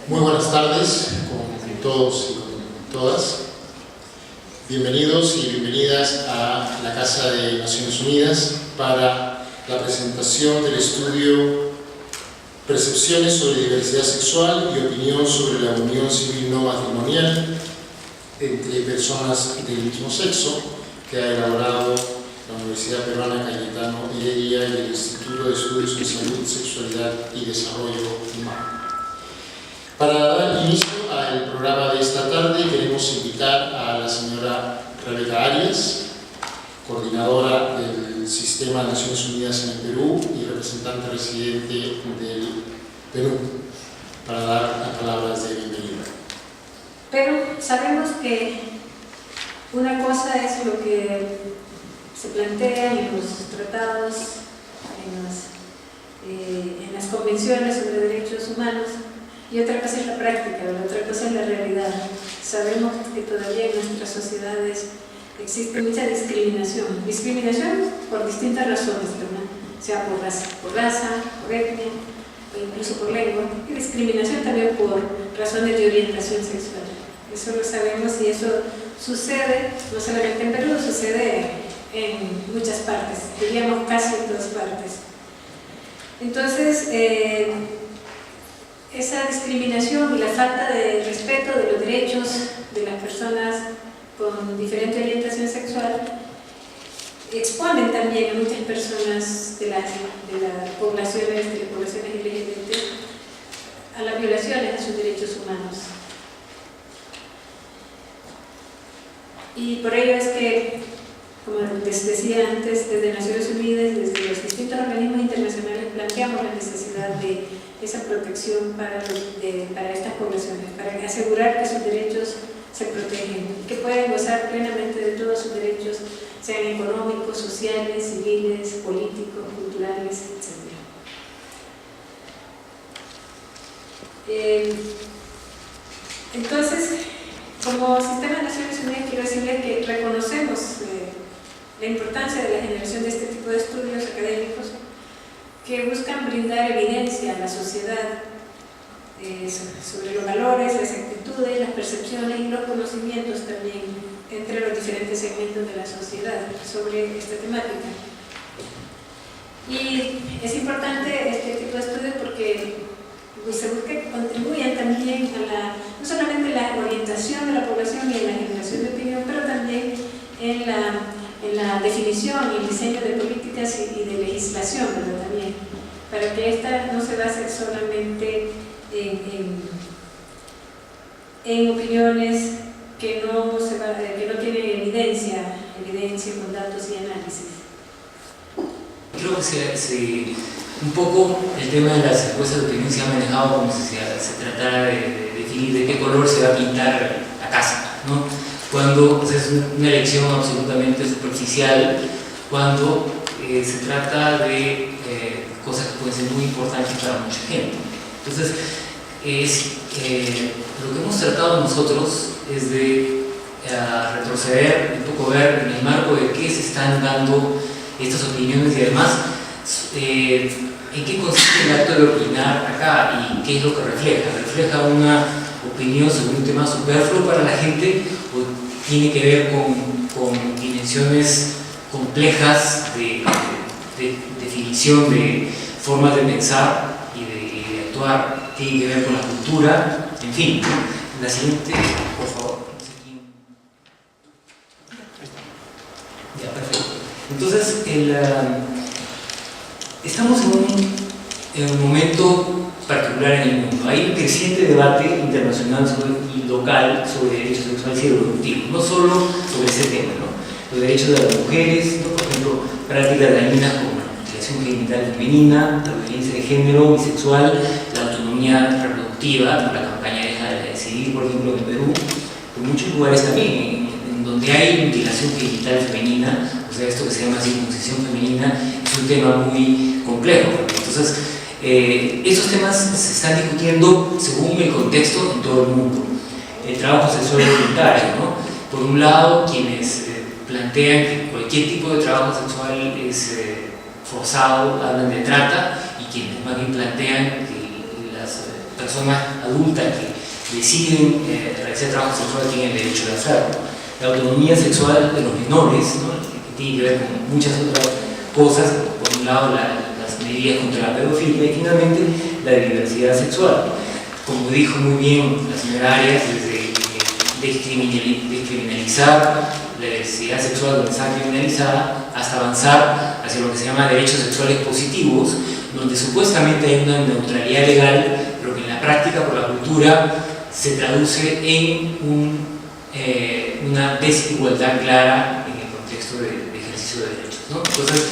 Muy buenas tardes con todos y con todas. Bienvenidos y bienvenidas a la Casa de Naciones Unidas para la presentación del estudio Percepciones sobre diversidad sexual y opinión sobre la unión civil no matrimonial entre personas del mismo sexo, que ha elaborado la Universidad Peruana Cayetano Heredia y el Instituto de Estudios en Salud, Sexualidad y Desarrollo Humano. Para dar inicio al programa de esta tarde, queremos invitar a la señora Rebeca Arias, coordinadora del Sistema de Naciones Unidas en el Perú y representante residente del Perú, para dar las palabras de bienvenida. Pero sabemos que una cosa es lo que se plantea en los tratados, en las convenciones sobre derechos humanos, y otra cosa es la práctica, otra cosa es la realidad. Sabemos que todavía en nuestras sociedades existe mucha discriminación por distintas razones, ¿verdad? Sea por raza, por etnia, o incluso por lengua, y discriminación también por razones de orientación sexual. Eso lo sabemos y eso sucede, no solamente en Perú, sucede en muchas partes, diríamos casi en todas partes. Entonces, esa discriminación y la falta de respeto de los derechos de las personas con diferente orientación sexual exponen también a muchas personas de las poblaciones LGBT a las violaciones a sus derechos humanos. Y por ello es que, como les decía antes, desde Naciones Unidas, desde los distintos organismos internacionales, planteamos la necesidad de esa protección para estas poblaciones, para asegurar que sus derechos se protegen, que puedan gozar plenamente de todos sus derechos, sean económicos, sociales, civiles, políticos, culturales, etc. Entonces, como Sistema de Naciones Unidas, quiero decirles que reconocemos la importancia de la generación de este tipo de estudios académicos que buscan brindar evidencia a la sociedad sobre los valores, las actitudes, las percepciones y los conocimientos también entre los diferentes segmentos de la sociedad sobre esta temática. Y es importante este tipo de estudios porque se busca que contribuyan también no solamente a la orientación de la población y en la generación de opinión, pero también en la definición y el diseño de políticas y de legislación, ¿verdad? También, para que esta no se base solamente en opiniones que no tienen evidencia con datos y análisis. Creo que un poco el tema de las encuestas de opinión se ha manejado como si se tratara de definir de qué color se va a pintar la casa, ¿no? Cuando es una elección absolutamente superficial, cuando se trata de cosas que pueden ser muy importantes para mucha gente. Entonces, lo que hemos tratado nosotros es de retroceder, un poco ver en el marco de qué se están dando estas opiniones y además en qué consiste el acto de opinar acá y qué es lo que refleja. ¿Refleja una opinión sobre un tema superfluo para la gente o tiene que ver con dimensiones complejas de definición de formas de pensar y de actuar? Tiene que ver con la cultura, en fin. La siguiente, por favor. Ya, perfecto. Entonces, estamos en un momento particular en el mundo. Hay un creciente debate internacional y local sobre derechos sexuales y reproductivos, no solo sobre ese tema, ¿no? Los derechos de las mujeres, ¿no? Por ejemplo, prácticas dañinas como la mutilación genital femenina, la violencia de género, bisexual, la autonomía reproductiva, la campaña Deja de Decidir, por ejemplo, en Perú, en muchos lugares también, en donde hay mutilación genital femenina, o sea, esto que se llama circuncisión femenina, es un tema muy complejo. Entonces, esos temas se están discutiendo según el contexto en todo el mundo. El trabajo sexual voluntario, ¿no? Por un lado, quienes plantean que cualquier tipo de trabajo sexual es forzado, hablan de trata, y quienes más bien plantean que personas adultas que deciden realizar trabajo sexual tienen el derecho de hacerlo. La autonomía sexual de los menores, ¿no?, que tiene que ver con muchas otras cosas, por un lado las medidas contra la pedofilia y finalmente la diversidad sexual. Como dijo muy bien la señora Arias, desde descriminalizar la diversidad sexual donde está criminalizada hasta avanzar hacia lo que se llama derechos sexuales positivos, donde supuestamente hay una neutralidad legal, pero que en la práctica por la cultura se traduce en una desigualdad clara en el contexto de ejercicio de derechos, ¿no? Entonces,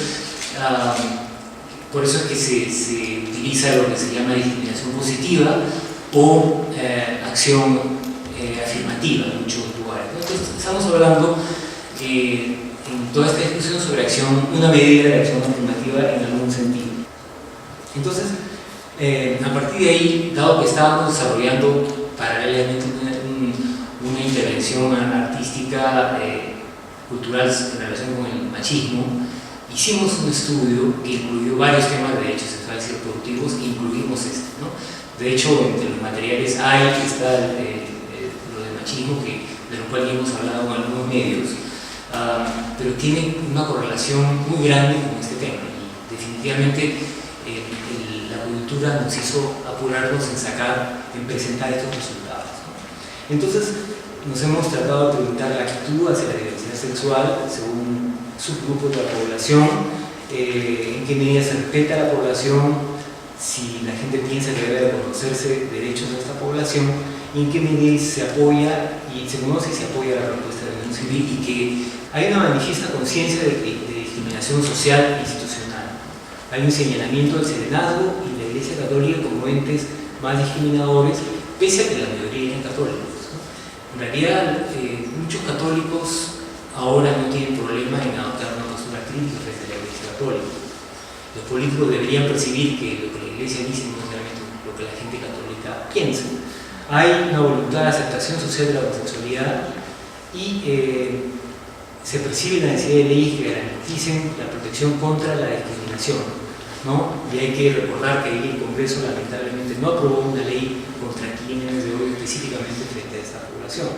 por eso es que se utiliza lo que se llama discriminación positiva o acción afirmativa en muchos lugares, ¿no? Entonces, estamos hablando en toda esta discusión sobre una medida de acción afirmativa en algún sentido. Entonces, a partir de ahí, dado que estábamos desarrollando paralelamente una intervención artística, cultural en relación con el machismo, hicimos un estudio que incluyó varios temas de derechos sexuales y reproductivos, incluimos este, ¿no? De hecho, entre los materiales está lo de machismo, de lo cual ya hemos hablado en algunos medios, pero tiene una correlación muy grande con este tema y definitivamente la coyuntura nos hizo apurarnos en presentar estos resultados, ¿no? Entonces, nos hemos tratado de preguntar la actitud hacia la diversidad sexual según subgrupos de la población, en qué medida se respeta a la población, si la gente piensa que debe reconocerse derechos de esta población, y en qué medida se apoya y se conoce y se apoya la propuesta de la unión civil, y que hay una manifiesta conciencia de discriminación social e institucional. Hay un señalamiento del serenazgo y la Iglesia Católica como entes más discriminadores, pese a que la mayoría eran católicos, ¿no? En realidad, muchos católicos ahora no tienen problema en adoptar una postura crítica frente a la Iglesia Católica. Los políticos deberían percibir que lo que la Iglesia dice no es realmente lo que la gente católica piensa. Hay una voluntad de aceptación social de la homosexualidad y se percibe la necesidad de leyes que garanticen la protección contra la discriminación, ¿no? Y hay que recordar que el Congreso lamentablemente no aprobó una ley contra crímenes de odio específicamente frente a esta población.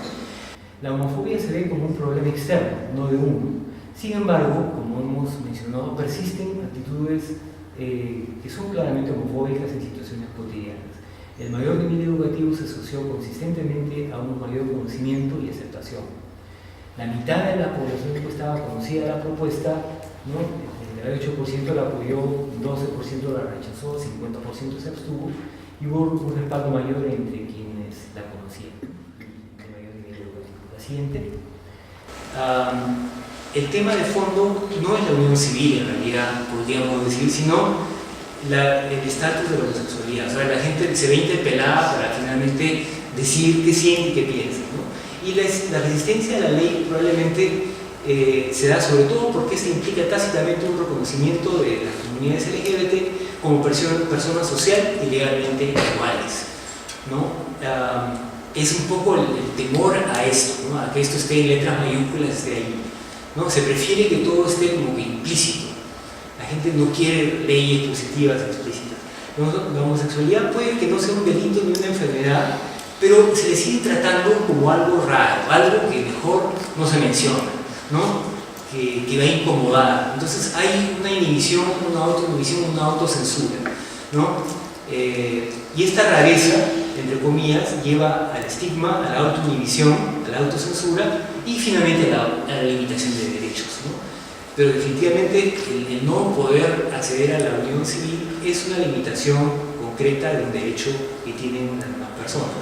La homofobia se ve como un problema externo, no de uno. Sin embargo, como hemos mencionado, persisten actitudes que son claramente homofóbicas en situaciones cotidianas. El mayor nivel educativo se asoció consistentemente a un mayor conocimiento y aceptación. La mitad de la población encuestada conocía la propuesta, ¿no? El 8% la apoyó, 12% la rechazó, 50% se abstuvo, y hubo un respaldo mayor entre quienes la conocían. El mayor nivel educativo. La siguiente. El tema de fondo no es la unión civil, en realidad, podríamos decir, sino el estatus de la homosexualidad. O sea, la gente se ve interpelada para finalmente decir qué siente y qué piensa, ¿no? Y la resistencia a la ley probablemente se da sobre todo porque se implica tácitamente un reconocimiento de las comunidades LGBT como personas social y legalmente iguales, ¿no? Es un poco el temor a esto, ¿no? A que esto esté en letras mayúsculas desde ahí, ¿no? Se prefiere que todo esté como que implícito. La gente no quiere leyes positivas explícitas. La homosexualidad puede que no sea un delito ni una enfermedad, pero se le sigue tratando como algo raro, algo que mejor no se menciona, ¿no? Que va a incomodar. Entonces hay una inhibición, una autoinhibición, una autocensura, ¿no? Y esta rareza, entre comillas, lleva al estigma, a la autoinhibición, a la autocensura y finalmente a la limitación de derechos, ¿no? Pero definitivamente el no poder acceder a la unión civil es una limitación concreta de un derecho que tienen las personas.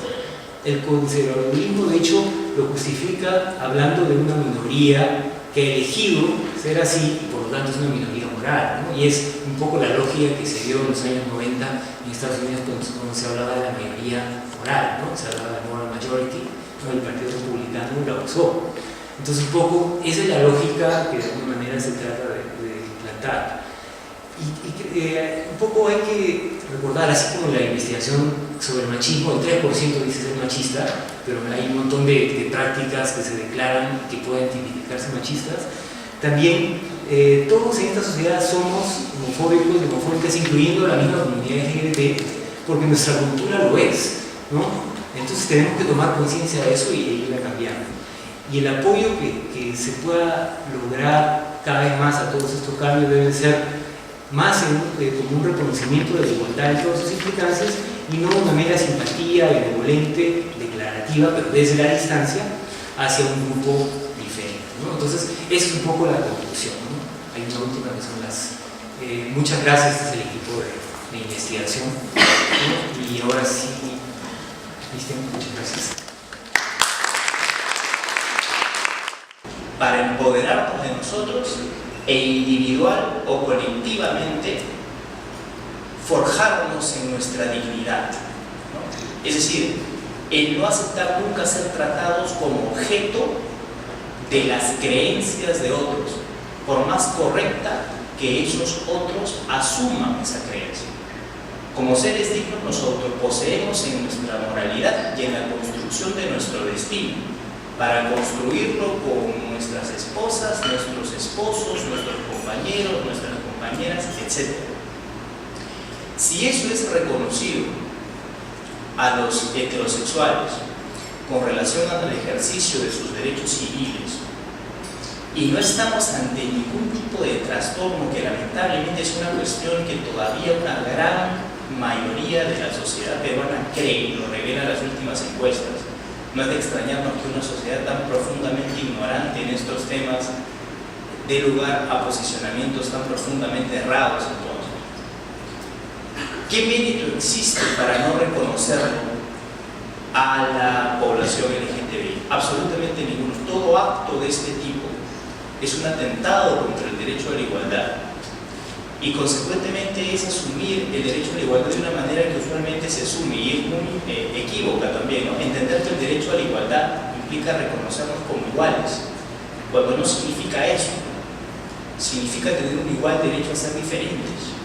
El conservadurismo, de hecho, lo justifica hablando de una minoría que ha elegido ser así y por lo tanto es una minoría moral, ¿no? Y es un poco la lógica que se dio en los años 90 en Estados Unidos cuando se hablaba de la mayoría moral, ¿no? Se hablaba de moral majority, ¿no? El Partido Republicano la usó. Entonces un poco esa es la lógica que de alguna manera se trata de implantar. Un poco hay que recordar, así como la investigación sobre el machismo, el 3% dice ser machista, pero hay un montón de prácticas que se declaran y que pueden tipificarse machistas. También todos en esta sociedad somos homofóbicos y homofóbicas, incluyendo la misma comunidad LGBT, porque nuestra cultura lo es, ¿no? Entonces tenemos que tomar conciencia de eso y ir a cambiar. Y el apoyo que se pueda lograr cada vez más a todos estos cambios debe ser más como un reconocimiento de la igualdad en todas sus implicancias y no una mera simpatía benevolente, declarativa, pero desde la distancia hacia un grupo diferente, ¿no? Entonces, esa es un poco la conclusión, ¿no? Hay una última que son las... muchas gracias, este es el equipo de investigación, ¿no? Y ahora sí, Cristian, muchas gracias. Para empoderarnos de nosotros e individual o colectivamente forjarnos en nuestra dignidad, ¿no? Es decir, el no aceptar nunca ser tratados como objeto de las creencias de otros, por más correcta que esos otros asuman esa creencia. Como seres dignos nos autoposeemos en nuestra moralidad y en la construcción de nuestro destino, para construirlo con nuestras esposas, nuestros esposos, nuestros compañeros, nuestras compañeras, etc. Si eso es reconocido a los heterosexuales con relación al ejercicio de sus derechos civiles y no estamos ante ningún tipo de trastorno, que lamentablemente es una cuestión que todavía una gran mayoría de la sociedad peruana cree, y lo revelan las últimas encuestas. No es de extrañarnos que una sociedad tan profundamente ignorante en estos temas dé lugar a posicionamientos tan profundamente errados entonces. ¿Qué mérito existe para no reconocerlo a la población LGTBI? Absolutamente ninguno. Todo acto de este tipo es un atentado contra el derecho a la igualdad y consecuentemente es asumir el derecho a la igualdad de una manera que usualmente se asume y es muy equívoca también, ¿no? Entender que el derecho a la igualdad implica reconocernos como iguales, cuando no significa eso. Significa tener un igual derecho a ser diferentes.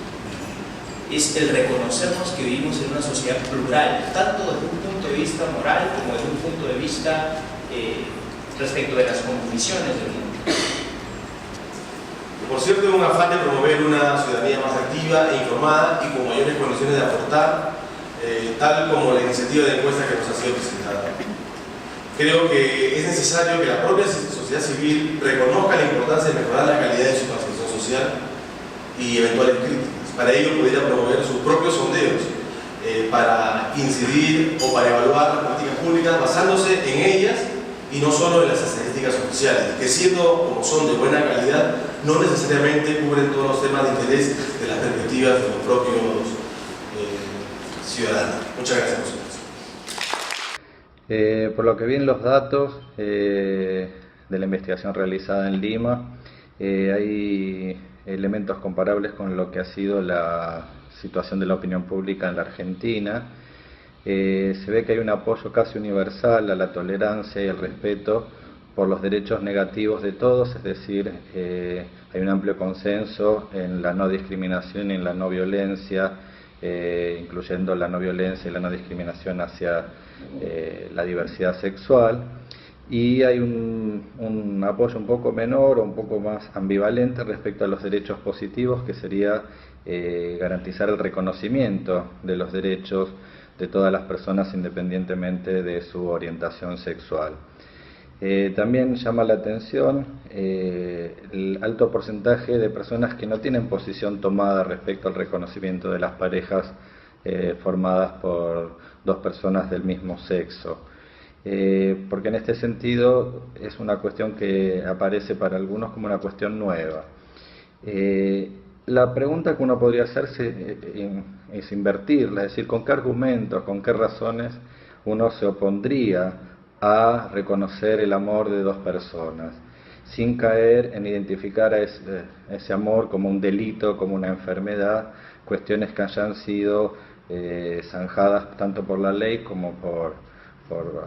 Es el reconocernos que vivimos en una sociedad plural, tanto desde un punto de vista moral como desde un punto de vista respecto de las condiciones del mundo. Por cierto, en un afán de promover una ciudadanía más activa e informada y con mayores condiciones de aportar, tal como la iniciativa de encuesta que nos ha sido presentada. Creo que es necesario que la propia sociedad civil reconozca la importancia de mejorar la calidad de su participación social y eventuales críticas. Para ello pudiera promover sus propios sondeos para incidir o para evaluar las políticas públicas basándose en ellas y no solo en las estadísticas oficiales, que siendo como son de buena calidad, no necesariamente cubren todos los temas de interés de las perspectivas de los propios ciudadanos. Muchas gracias, profesor. Por lo que vi en los datos de la investigación realizada en Lima, hay elementos comparables con lo que ha sido la situación de la opinión pública en la Argentina. Se ve que hay un apoyo casi universal a la tolerancia y el respeto por los derechos negativos de todos, es decir, hay un amplio consenso en la no discriminación y en la no violencia, incluyendo la no violencia y la no discriminación hacia la diversidad sexual, y hay un apoyo un poco menor o un poco más ambivalente respecto a los derechos positivos, que sería garantizar el reconocimiento de los derechos de todas las personas independientemente de su orientación sexual. También llama la atención el alto porcentaje de personas que no tienen posición tomada respecto al reconocimiento de las parejas formadas por dos personas del mismo sexo. Porque en este sentido es una cuestión que aparece para algunos como una cuestión nueva. La pregunta que uno podría hacerse es invertirla, es decir, ¿con qué argumentos, con qué razones uno se opondría a reconocer el amor de dos personas, sin caer en identificar a ese amor como un delito, como una enfermedad, cuestiones que hayan sido zanjadas tanto por la ley como por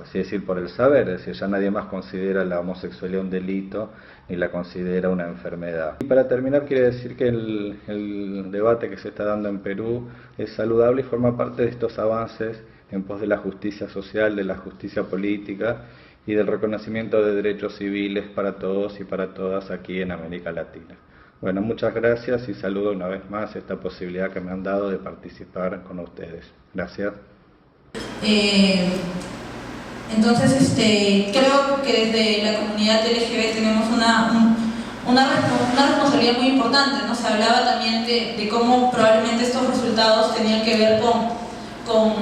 así decir, por el saber? Es decir, ya nadie más considera la homosexualidad un delito ni la considera una enfermedad. Y para terminar, quiero decir que el debate que se está dando en Perú es saludable y forma parte de estos avances en pos de la justicia social, de la justicia política y del reconocimiento de derechos civiles para todos y para todas aquí en América Latina. Bueno, muchas gracias y saludo una vez más esta posibilidad que me han dado de participar con ustedes. Gracias. Entonces, creo que desde la comunidad LGBT tenemos una responsabilidad muy importante, ¿no? Se hablaba también de cómo probablemente estos resultados tenían que ver con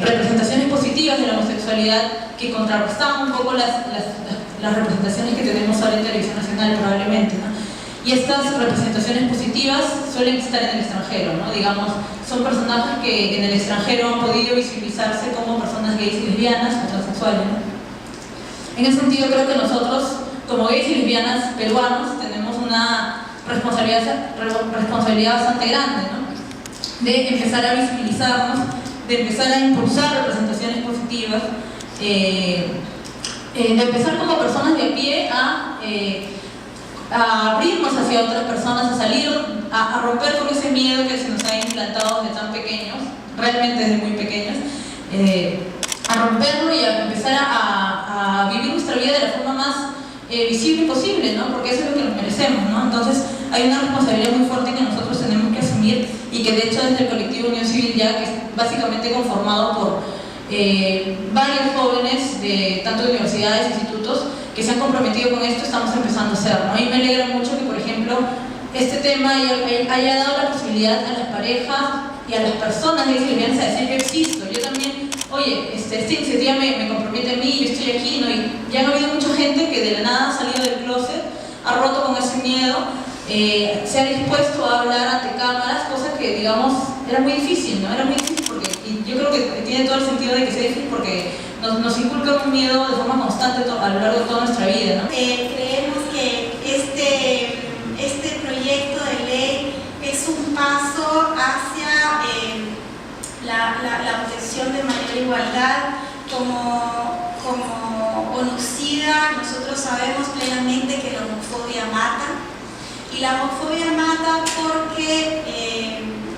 representaciones positivas de la homosexualidad que contrarrestaban un poco las representaciones que tenemos ahora en Televisión Nacional probablemente, ¿no? Y estas representaciones positivas suelen estar en el extranjero, ¿no? Digamos, son personajes que en el extranjero han podido visibilizarse como personas gays y lesbianas o transexuales, ¿no? En ese sentido creo que nosotros, como gays y lesbianas peruanos, tenemos una responsabilidad bastante grande, ¿no? De empezar a visibilizarnos, de empezar a impulsar representaciones positivas, de empezar como personas de a pie a abrirnos hacia otras personas, a salir, a romper con ese miedo que se nos ha implantado desde tan pequeños, realmente desde muy pequeños, a romperlo y a empezar a vivir nuestra vida de la forma más visible posible, ¿no? Porque eso es lo que nos merecemos, ¿no? Entonces hay una responsabilidad muy fuerte que nosotros tenemos que asumir y que de hecho desde el colectivo Unión Civil Ya, que es básicamente conformado por varios jóvenes de tanto de universidades, institutos, que se han comprometido con esto, estamos empezando a hacer, ¿no? Y me alegra mucho que, por ejemplo, este tema haya dado la posibilidad a las parejas y a las personas gays y lesbianas a decir yo existo, yo también, oye, esta iniciativa me compromete a mí, yo estoy aquí, ¿no? Y ya ha habido mucha gente que de la nada ha salido del closet, ha roto con ese miedo, se ha dispuesto a hablar ante cámaras, cosa que, digamos, era muy difícil, ¿no? Era muy difícil porque, y yo creo que tiene todo el sentido de que sea difícil porque nos inculca un miedo de forma constante a lo largo de toda nuestra vida, ¿no? Creemos que este proyecto de ley es un paso hacia la obtención de mayor igualdad. Como ONUCIDA, nosotros sabemos plenamente que la homofobia mata, y la homofobia mata porque,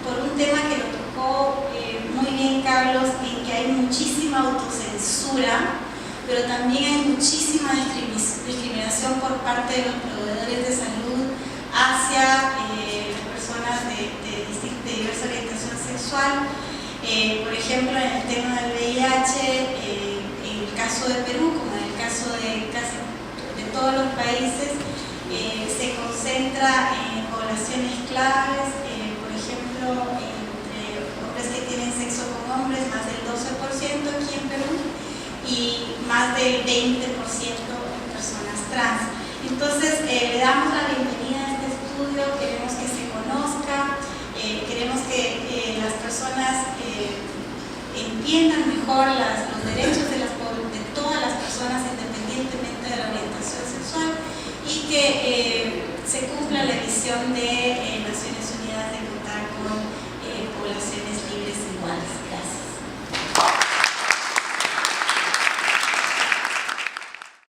por un tema que lo tocó muy bien Carlos, en que hay muchísima autocensura, pero también hay muchísima discriminación por parte de los proveedores de salud hacia personas de diversa orientación sexual. Por ejemplo, en el tema del VIH, en el caso de Perú, como en el caso de casi de todos los países, se concentra en poblaciones claves, por ejemplo, entre hombres que tienen sexo con hombres, más del 12% aquí en Perú, y más del 20% en personas trans. Entonces, le damos la bienvenida a este estudio, queremos que se conozca, queremos que las personas entiendan mejor los derechos de todas las personas independientemente de la orientación sexual y que se cumpla la visión de